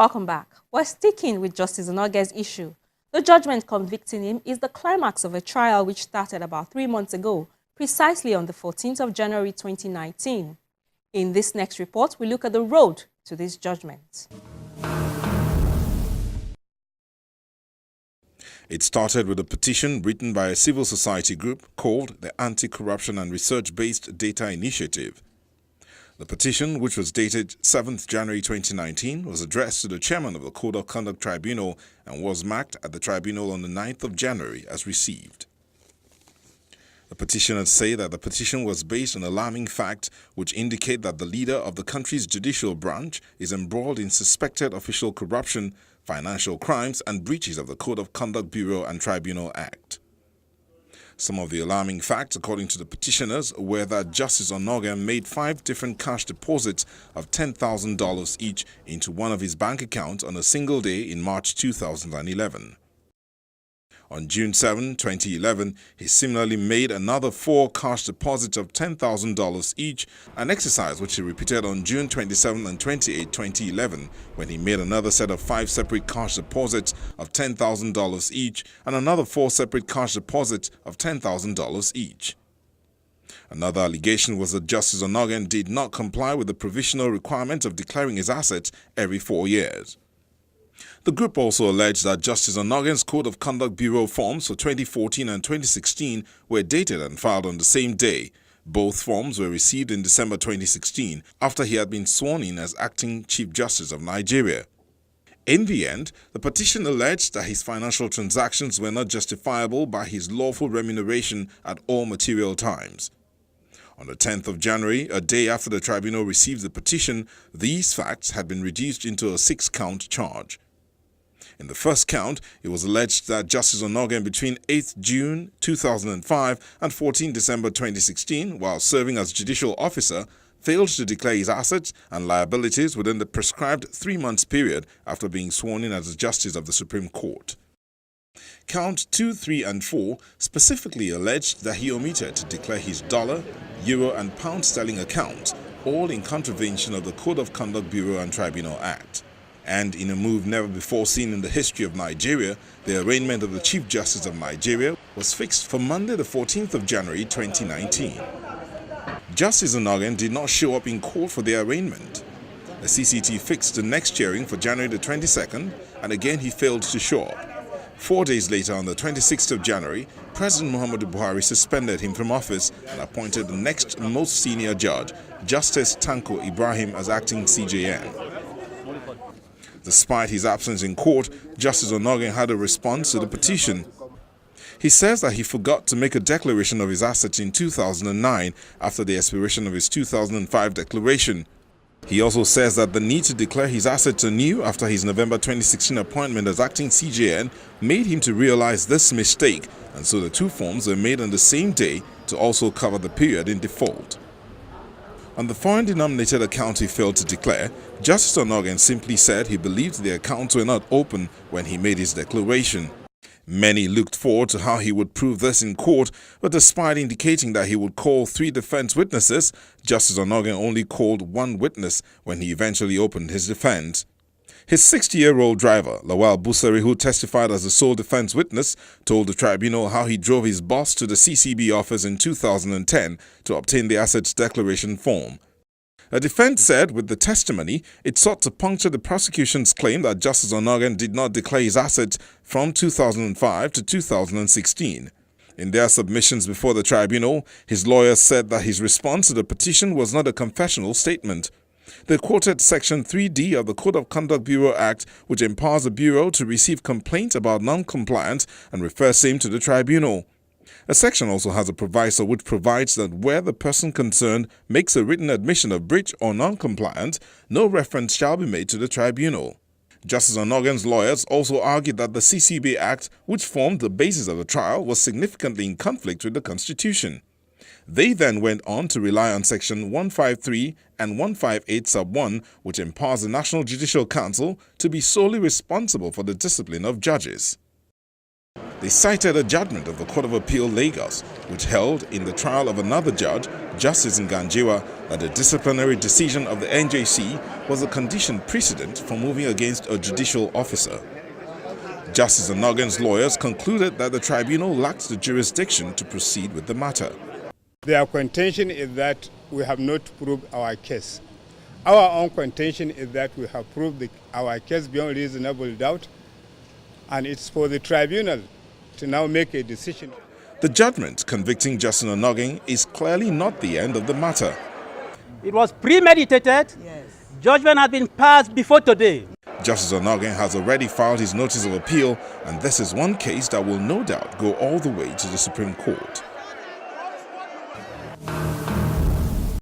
Welcome back. We're sticking with Justice Onnoghens' issue. The judgment convicting him is the climax of a trial which started about 3 months ago, precisely on the 14th of January 2019. In this next report, we look at the road to this judgment. It started with a petition written by a civil society group called the Anti-Corruption and Research-Based Data Initiative. The petition, which was dated 7th January 2019, was addressed to the chairman of the Code of Conduct Tribunal and was marked at the tribunal on the 9th of January as received. The petitioners say that the petition was based on alarming facts which indicate that the leader of the country's judicial branch is embroiled in suspected official corruption, financial crimes and breaches of the Code of Conduct Bureau and Tribunal Act. Some of the alarming facts, according to the petitioners, were that Justice Onnoghens made 5 different cash deposits of $10,000 each into one of his bank accounts on a single day in March 2011. On June 7, 2011, he similarly made another 4 cash deposits of $10,000 each, an exercise which he repeated on June 27 and 28, 2011, when he made another set of 5 separate cash deposits of $10,000 each and another 4 separate cash deposits of $10,000 each. Another allegation was that Justice Onnoghens did not comply with the provisional requirement of declaring his assets every 4 years. The group also alleged that Justice Onnoghens' Code of Conduct Bureau forms for 2014 and 2016 were dated and filed on the same day. Both forms were received in December 2016 after he had been sworn in as acting Chief Justice of Nigeria. In the end, the petition alleged that his financial transactions were not justifiable by his lawful remuneration at all material times. On the 10th of January, a day after the tribunal received the petition, these facts had been reduced into a 6-count charge. In the first count, it was alleged that Justice Onnoghens between 8 June 2005 and 14 December 2016, while serving as judicial officer, failed to declare his assets and liabilities within the prescribed 3-month period after being sworn in as a Justice of the Supreme Court. Count 2, 3 and 4 specifically alleged that he omitted to declare his dollar, euro and pound sterling accounts, all in contravention of the Code of Conduct Bureau and Tribunal Act. And in a move never before seen in the history of Nigeria, the arraignment of the Chief Justice of Nigeria was fixed for Monday the 14th of January 2019. Justice Onnoghens did not show up in court for the arraignment. The CCT fixed the next hearing for January the 22nd, and again he failed to show up. 4 days later, on the 26th of January, President Muhammadu Buhari suspended him from office and appointed the next most senior judge, Justice Tanko Ibrahim, as acting CJN. Despite his absence in court, Justice Onnoghens had a response to the petition. He says that he forgot to make a declaration of his assets in 2009 after the expiration of his 2005 declaration. He also says that the need to declare his assets anew after his November 2016 appointment as acting CJN made him to realize this mistake, and so the 2 forms were made on the same day to also cover the period in default. On the foreign-denominated account he failed to declare, Justice Onnoghens simply said he believed the accounts were not open when he made his declaration. Many looked forward to how he would prove this in court, but despite indicating that he would call 3 defense witnesses, Justice Onnoghens only called 1 witness when he eventually opened his defense. His 60-year-old driver, Lawal Busari, who testified as the sole defense witness, told the tribunal how he drove his boss to the CCB office in 2010 to obtain the assets declaration form. The defense said with the testimony, it sought to puncture the prosecution's claim that Justice Onnoghens did not declare his assets from 2005 to 2016. In their submissions before the tribunal, his lawyers said that his response to the petition was not a confessional statement. They quoted Section 3D of the Code of Conduct Bureau Act, which empowers the Bureau to receive complaints about non-compliance and refer same to the tribunal. A section also has a proviso which provides that where the person concerned makes a written admission of breach or non-compliance, no reference shall be made to the tribunal. Justice Onnoghens' lawyers also argued that the CCB Act, which formed the basis of the trial, was significantly in conflict with the Constitution. They then went on to rely on Section 153 and 158 sub 1, which empowers the National Judicial Council to be solely responsible for the discipline of judges. They cited a judgment of the Court of Appeal Lagos, which held in the trial of another judge, Justice Nganjiwa, that the disciplinary decision of the NJC was a condition precedent for moving against a judicial officer. Justice Onnoghens' lawyers concluded that the tribunal lacks the jurisdiction to proceed with the matter. Their contention is that we have not proved our case. Our own contention is that we have proved our case beyond reasonable doubt, and it's for the tribunal to now make a decision. The judgment convicting Justice Onnoghens is clearly not the end of the matter. It was premeditated. Yes. Judgment had been passed before today. Justice Onnoghens has already filed his notice of appeal, and this is one case that will no doubt go all the way to the Supreme Court.